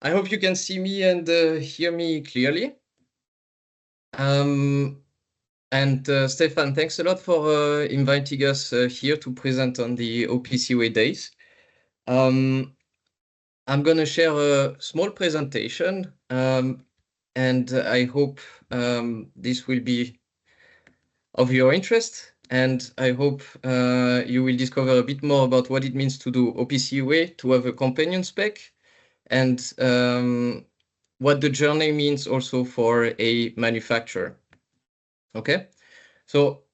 I hope you can see me and hear me clearly. Stefan, thanks a lot for inviting us here to present on the OPCDI days. I'm going to share a small presentation, and I hope this will be of your interest. And I hope you will discover a bit more about what it means to do OPCDI, to have a companion spec, and what the journey means also for a manufacturer. Okay, so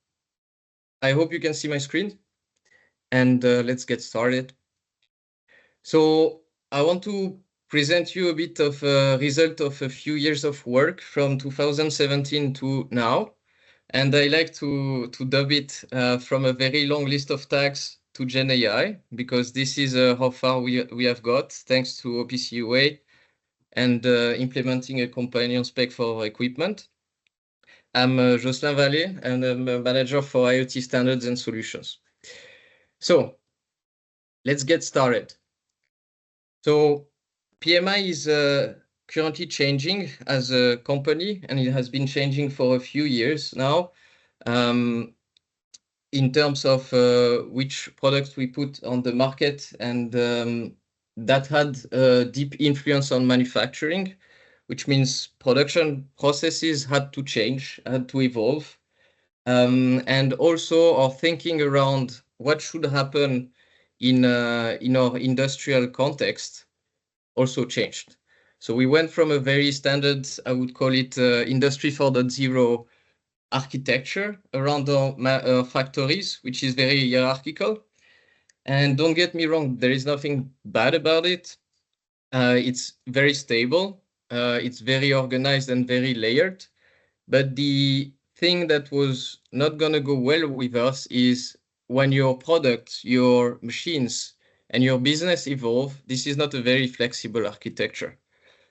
I hope you can see my screen, and let's get started. So I want to present you a bit of a result of a few years of work from 2017 to now. And I like to dub it from a very long list of tags to Gen AI, because this is how far we have got thanks to OPCUA and implementing a companion spec for equipment. I'm Josselin Vallee, and I'm a manager for IoT standards and solutions. So let's get started. So PMI is currently changing as a company, and it has been changing for a few years now. In terms of which products we put on the market, and that had a deep influence on manufacturing, which means production processes had to change, had to evolve. And also our thinking around what should happen in our industrial context also changed. So we went from a very standard, I would call it Industry 4.0 architecture around our factories, which is very hierarchical. And don't get me wrong, there is nothing bad about it. It's very stable. It's very organized and very layered. But the thing that was not going to go well with us is when your products, your machines, and your business evolve, this is not a very flexible architecture.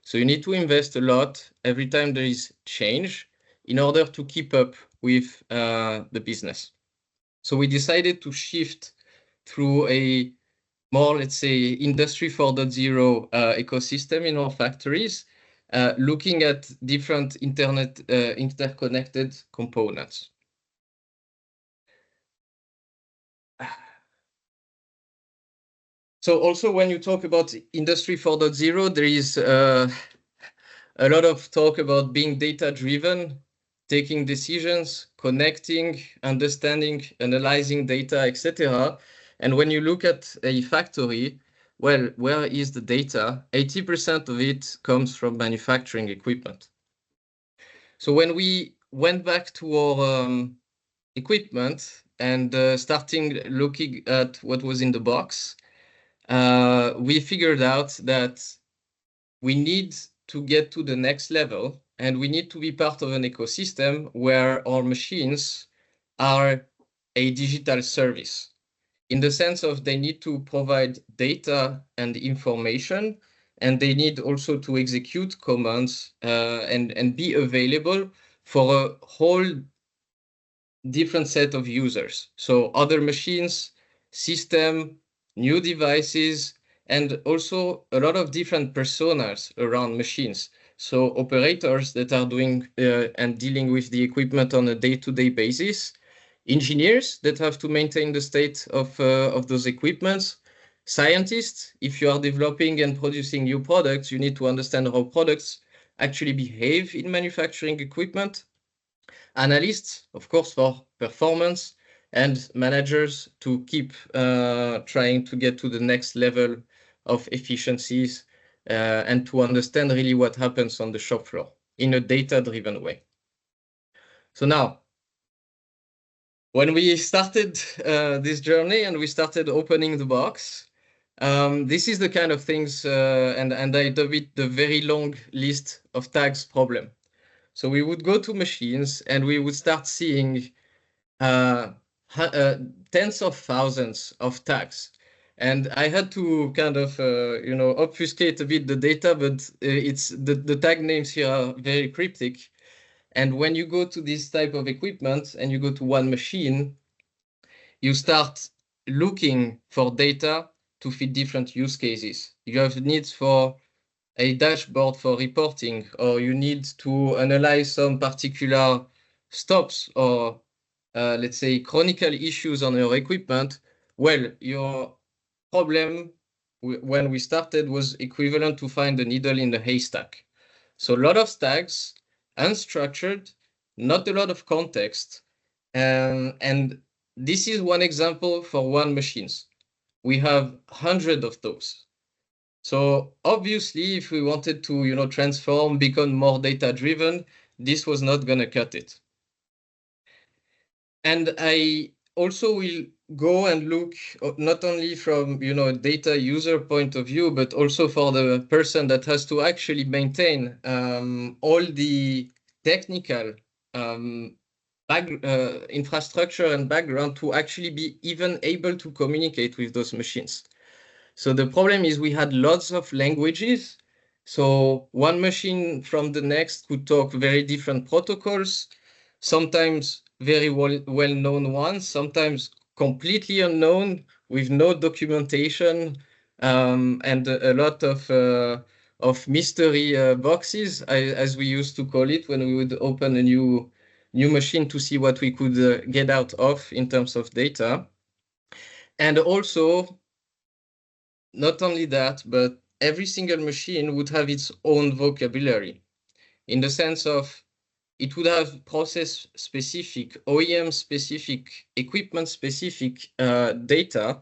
So you need to invest a lot every time there is change in order to keep up with the business. So we decided to shift through a more, let's say, Industry 4.0 ecosystem in our factories, looking at different interconnected components. So also when you talk about Industry 4.0, there is a lot of talk about being data-driven, taking decisions, connecting, understanding, analyzing data, etc. And when you look at a factory, well, where is the data? 80% of it comes from manufacturing equipment. So when we went back to our equipment and starting looking at what was in the box, we figured out that we need to get to the next level, and we need to be part of an ecosystem where our machines are a digital service, in the sense of they need to provide data and information, and they need also to execute commands and be available for a whole different set of users. So other machines, system, new devices, and also a lot of different personas around machines. So operators that are doing and dealing with the equipment on a day-to-day basis, engineers that have to maintain the state of those equipments, scientists, if you are developing and producing new products, you need to understand how products actually behave in manufacturing equipment. Analysts, of course, for performance, and managers to keep trying to get to the next level of efficiencies and to understand really what happens on the shop floor in a data-driven way. So now, when we started this journey and we started opening the box, this is the kind of things, and I dub it the very long list of tags problem. So we would go to machines and we would start seeing tens of thousands of tags. And I had to kind of, obfuscate a bit the data, but it's the tag names here are very cryptic. And when you go to this type of equipment and you go to one machine, you start looking for data to fit different use cases. You have needs for a dashboard for reporting, or you need to analyze some particular stops or let's say chronicle issues on your equipment, well, your problem when we started was equivalent to find a needle in the haystack. So a lot of tags, unstructured, not a lot of context. And this is one example for one machines. We have hundreds of those. So obviously, if we wanted to, transform, become more data-driven, this was not going to cut it. And I also will go and look not only from, data user point of view, but also for the person that has to actually maintain all the technical infrastructure and background to actually be even able to communicate with those machines. So the problem is we had lots of languages. So one machine from the next could talk very different protocols, sometimes very well-known ones, sometimes completely unknown with no documentation, and a lot of mystery boxes, as we used to call it when we would open a new machine to see what we could get out of in terms of data. And also, not only that, but every single machine would have its own vocabulary, in the sense of it would have process-specific, OEM-specific, equipment-specific data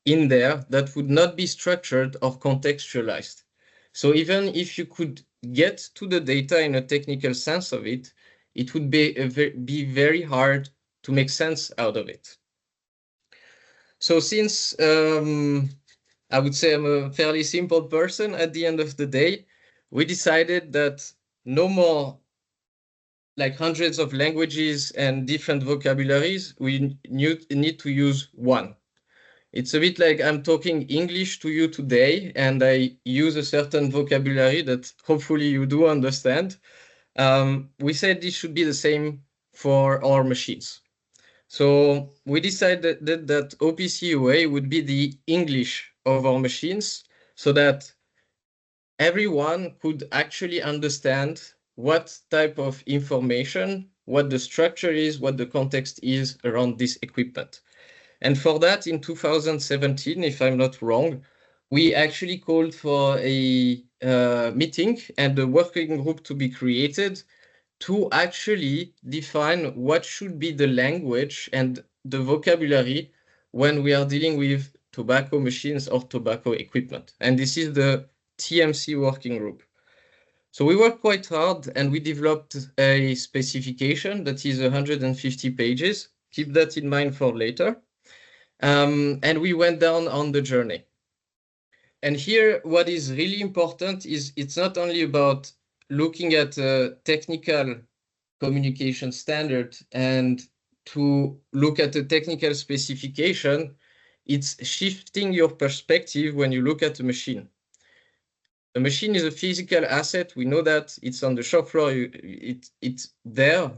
in there that would not be structured or contextualized. So even if you could get to the data in a technical sense of it, it would be very hard to make sense out of it. So since I would say I'm a fairly simple person at the end of the day, we decided that no more like hundreds of languages and different vocabularies, we need to use one. It's a bit like I'm talking English to you today, and I use a certain vocabulary that hopefully you do understand. We said this should be the same for our machines. So we decided that OPCUA would be the English of our machines, so that everyone could actually understand what type of information, what the structure is, what the context is around this equipment. And for that, in 2017, if I'm not wrong, we actually called for a meeting and a working group to be created to actually define what should be the language and the vocabulary when we are dealing with tobacco machines or tobacco equipment. And this is the TMC working group. So we worked quite hard and we developed a specification that is 150 pages. Keep that in mind for later. And we went down on the journey. And here, what is really important is it's not only about looking at a technical communication standard and to look at the technical specification, it's shifting your perspective when you look at a machine. A machine is a physical asset. We know that it's on the shop floor, it's there,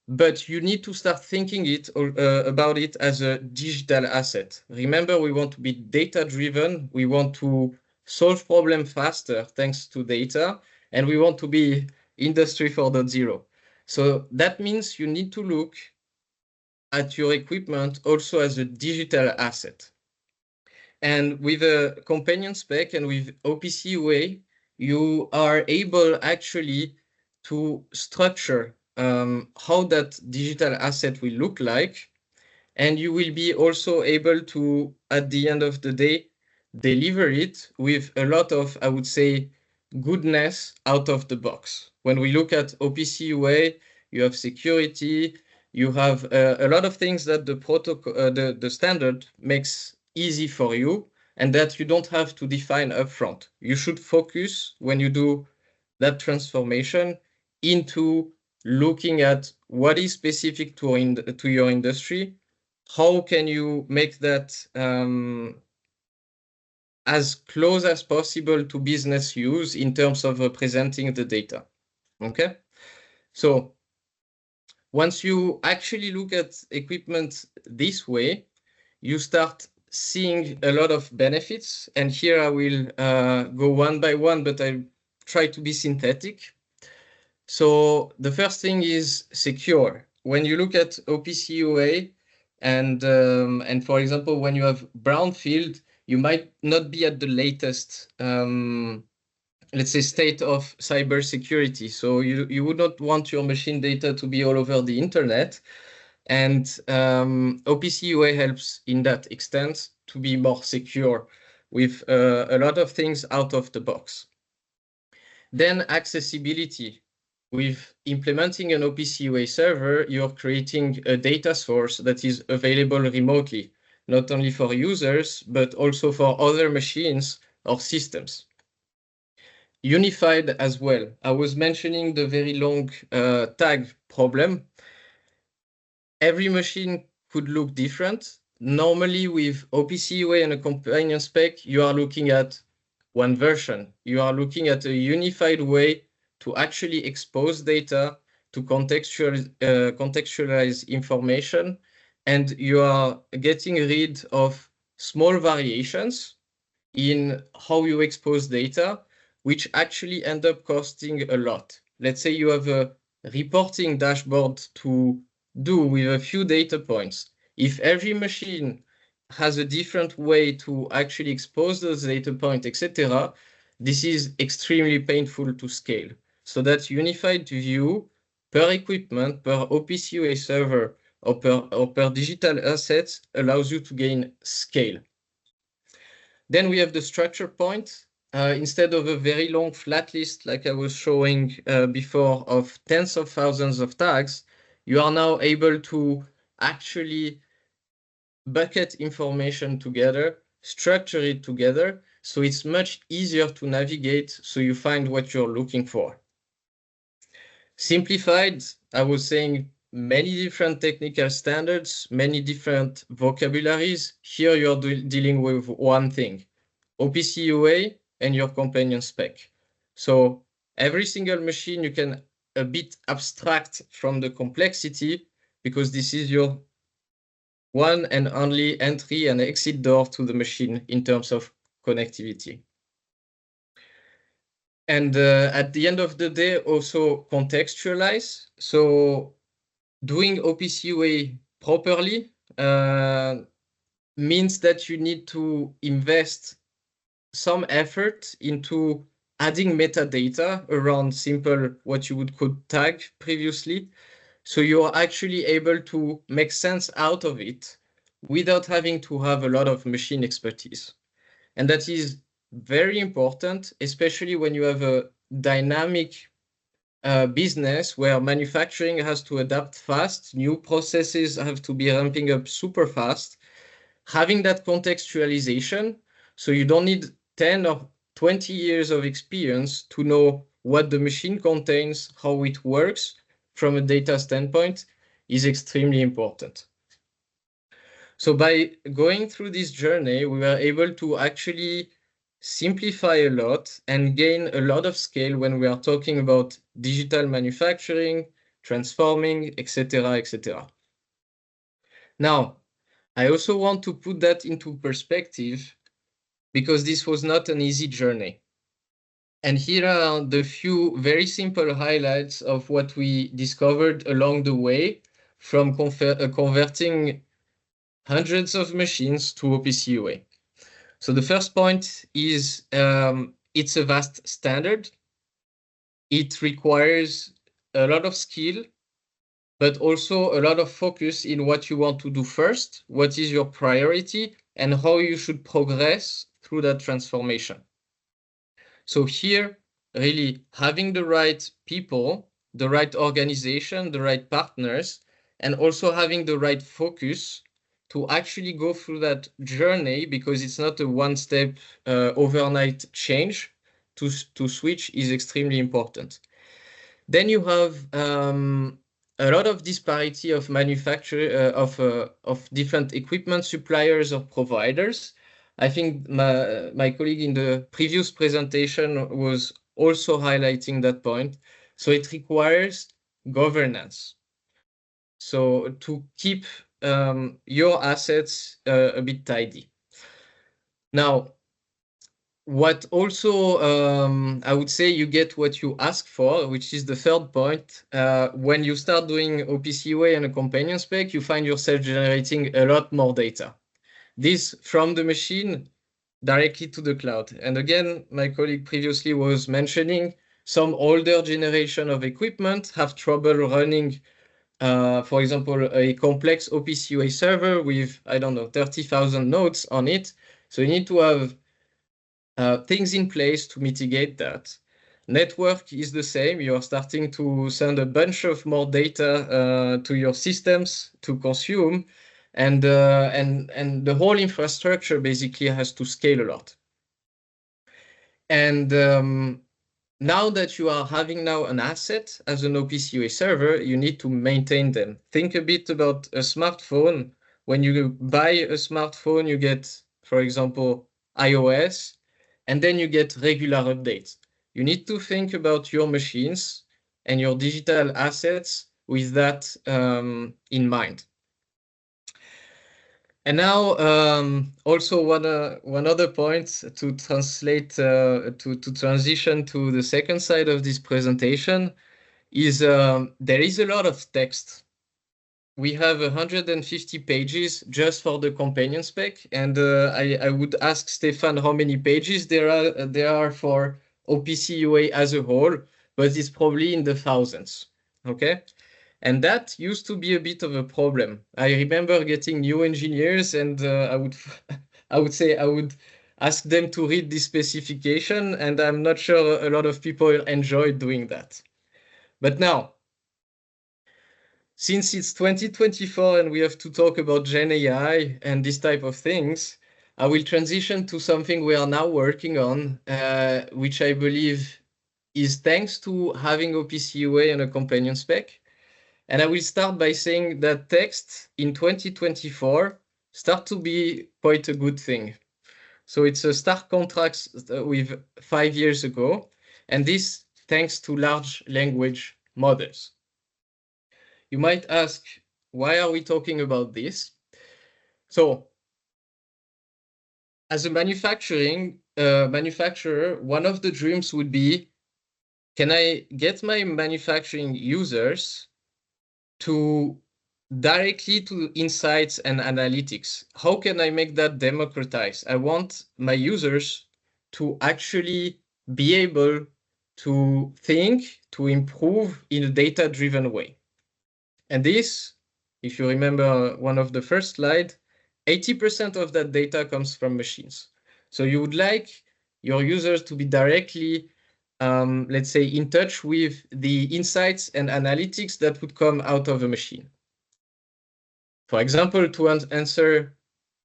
but you need to start thinking about it as a digital asset. Remember, we want to be data-driven. We want to solve problems faster thanks to data, and we want to be Industry 4.0. So that means you need to look at your equipment also as a digital asset. And with a companion spec and with OPCUA, you are able actually to structure how that digital asset will look like. And you will be also able to, at the end of the day, deliver it with a lot of, I would say, goodness out of the box. When we look at OPCUA, you have security, you have a lot of things that the protocol, the standard makes easy for you, and that you don't have to define upfront. You should focus when you do that transformation into looking at what is specific to your industry. How can you make that as close as possible to business use in terms of representing the data? Okay, so once you actually look at equipment this way, you start seeing a lot of benefits. And here I will go one by one, but I try to be synthetic. So the first thing is secure. When you look at OPCUA and for example, when you have brownfield, you might not be at the latest, let's say, state of cybersecurity. So you would not want your machine data to be all over the internet. And OPCUA helps in that extent to be more secure with a lot of things out of the box. Then accessibility. With implementing an OPCUA server, you're creating a data source that is available remotely, not only for users, but also for other machines or systems. Unified as well. I was mentioning the very long tag problem. Every machine could look different. Normally with OPCUA and a companion spec, you are looking at one version. You are looking at a unified way to actually expose data, to contextualize information, and you are getting rid of small variations in how you expose data, which actually end up costing a lot. Let's say you have a reporting dashboard to do with a few data points. If every machine has a different way to actually expose those data points, etc., this is extremely painful to scale. So that unified view per equipment, per OPCUA server, or per digital assets allows you to gain scale. Then we have the structure point. Instead of a very long flat list like I was showing before of tens of thousands of tags, you are now able to actually bucket information together, structure it together, so it's much easier to navigate so you find what you're looking for. Simplified, I was saying many different technical standards, many different vocabularies. Here you're dealing with one thing, OPCUA and your companion spec. So every single machine you can a bit abstract from the complexity because this is your one and only entry and exit door to the machine in terms of connectivity. And at the end of the day, also contextualize. So doing OPCUA properly means that you need to invest some effort into adding metadata around simple, what you would call tag previously. So you are actually able to make sense out of it without having to have a lot of machine expertise. And that is very important, especially when you have a dynamic business where manufacturing has to adapt fast, new processes have to be ramping up super fast. Having that contextualization, so you don't need 10 or 20 years of experience to know what the machine contains, how it works from a data standpoint, is extremely important. So by going through this journey, we were able to actually simplify a lot and gain a lot of scale when we are talking about digital manufacturing, transforming, etc., etc. Now, I also want to put that into perspective because this was not an easy journey. And here are the few very simple highlights of what we discovered along the way from converting hundreds of machines to OPCUA. So the first point is it's a vast standard. It requires a lot of skill, but also a lot of focus in what you want to do first, what is your priority, and how you should progress through that transformation. So here, really having the right people, the right organization, the right partners, and also having the right focus to actually go through that journey, because it's not a one-step overnight change. To switch is extremely important. Then you have a lot of disparity of manufacture of different equipment suppliers or providers. I think my colleague in the previous presentation was also highlighting that point. So it requires governance. So to keep your assets a bit tidy. Now, what also, I would say you get what you ask for, which is the third point. When you start doing OPCUA and a companion spec, you find yourself generating a lot more data. This from the machine directly to the cloud. And again, my colleague previously was mentioning some older generation of equipment have trouble running, for example, a complex OPCUA server with, I don't know, 30,000 nodes on it. So you need to have things in place to mitigate that. Network is the same. You are starting to send a bunch of more data to your systems to consume, and the whole infrastructure basically has to scale a lot. And now that you are having now an asset as an OPCUA server, you need to maintain them. Think a bit about a smartphone. When you buy a smartphone, you get, for example, iOS, and then you get regular updates. You need to think about your machines and your digital assets with that in mind. And now, also one other point to translate to transition to the second side of this presentation is there is a lot of text. We have 150 pages just for the companion spec, and I would ask Stefan how many pages there are for OPCUA as a whole, but it's probably in the thousands. Okay. And that used to be a bit of a problem. I remember getting new engineers, and I would ask them to read this specification, and I'm not sure a lot of people enjoyed doing that. But now, since it's 2024 and we have to talk about Gen AI and this type of things, I will transition to something we are now working on, which I believe is thanks to having OPCUA and a companion spec. And I will start by saying that text in 2024 start to be quite a good thing. So it's a stark contrast with 5 years ago, and this thanks to large language models. You might ask, why are we talking about this? So as a manufacturer, one of the dreams would be, can I get my manufacturing users to directly to insights and analytics? How can I make that democratized? I want my users to actually be able to think, to improve in a data-driven way. And this, if you remember one of the first slides, 80% of that data comes from machines. So you would like your users to be directly, let's say, in touch with the insights and analytics that would come out of a machine. For example, to answer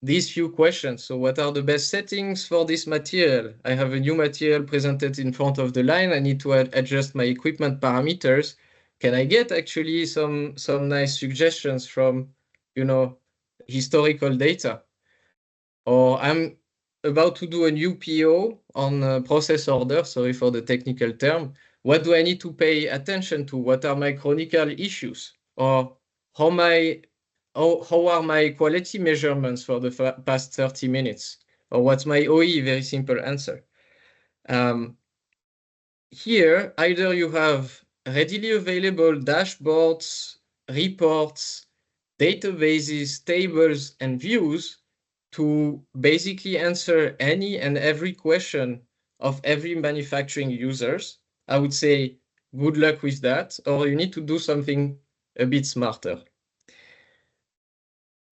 these few questions. So what are the best settings for this material? I have a new material presented in front of the line. I need to adjust my equipment parameters. Can I get actually some nice suggestions from, historical data? Or I'm about to do a new PO on a process order, sorry for the technical term. What do I need to pay attention to? What are my chronicle issues? Or how are my quality measurements for the past 30 minutes? Or what's my OE? Very simple answer. Here, either you have readily available dashboards, reports, databases, tables, and views to basically answer any and every question of every manufacturing users. I would say good luck with that, or you need to do something a bit smarter.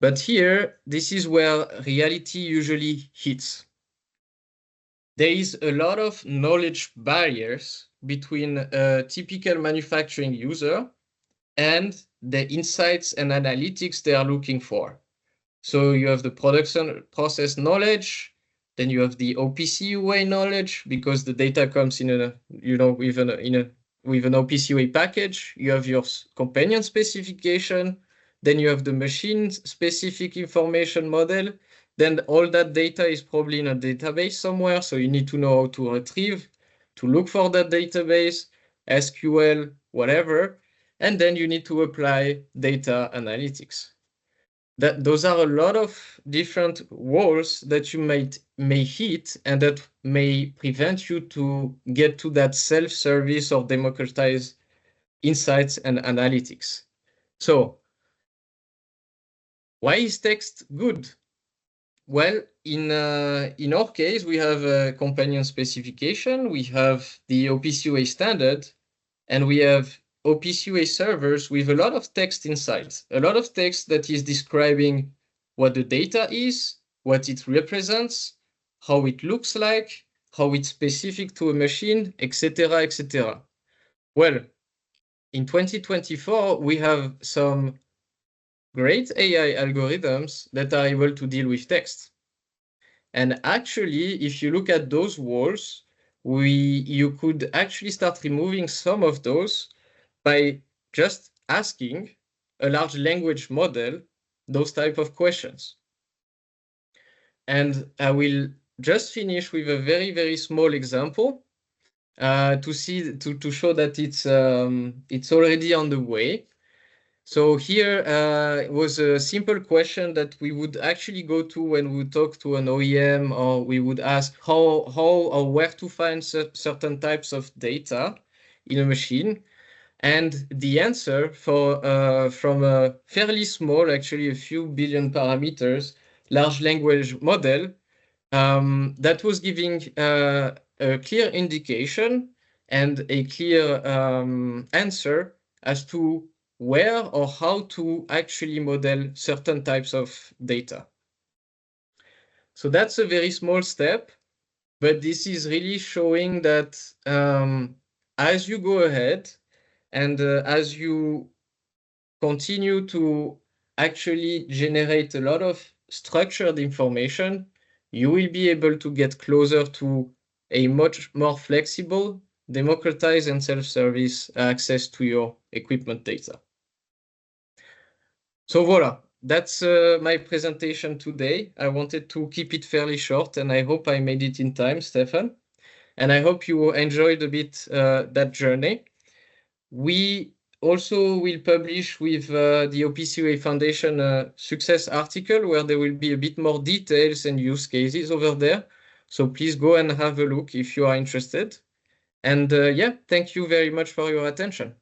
But here, this is where reality usually hits. There is a lot of knowledge barriers between a typical manufacturing user and the insights and analytics they are looking for. So you have the production process knowledge, then you have the OPCUA knowledge because the data comes in with an OPCUA package. You have your companion specification, then you have the machine specific information model. Then all that data is probably in a database somewhere. So you need to know how to retrieve, to look for that database, SQL, whatever. And then you need to apply data analytics. that those are a lot of different walls that you may hit and that may prevent you to get to that self-service or democratized insights and analytics. So why is text good? Well, in our case, we have a companion specification, we have the OPCUA standard, and we have OPCUA servers with a lot of text inside, a lot of text that is describing what the data is, what it represents, how it looks like, how it's specific to a machine, etc., etc. Well, in 2024, we have some great AI algorithms that are able to deal with text. And actually, if you look at those walls, you could actually start removing some of those by just asking a large language model those type of questions. And I will just finish with a very, very small example to show that it's already on the way. So here was a simple question that we would actually go to when we talk to an OEM, or we would ask how or where to find certain types of data in a machine. And the answer from a fairly small, actually a few billion parameters, large language model that was giving a clear indication and a clear answer as to where or how to actually model certain types of data. So that's a very small step, but this is really showing that as you go ahead and as you continue to actually generate a lot of structured information, you will be able to get closer to a much more flexible, democratized, and self-service access to your equipment data. So voila, that's my presentation today. I wanted to keep it fairly short, and I hope I made it in time, Stefan. And I hope you enjoyed a bit that journey. We also will publish with the OPCUA Foundation a success article where there will be a bit more details and use cases over there. So please go and have a look if you are interested. And yeah, thank you very much for your attention.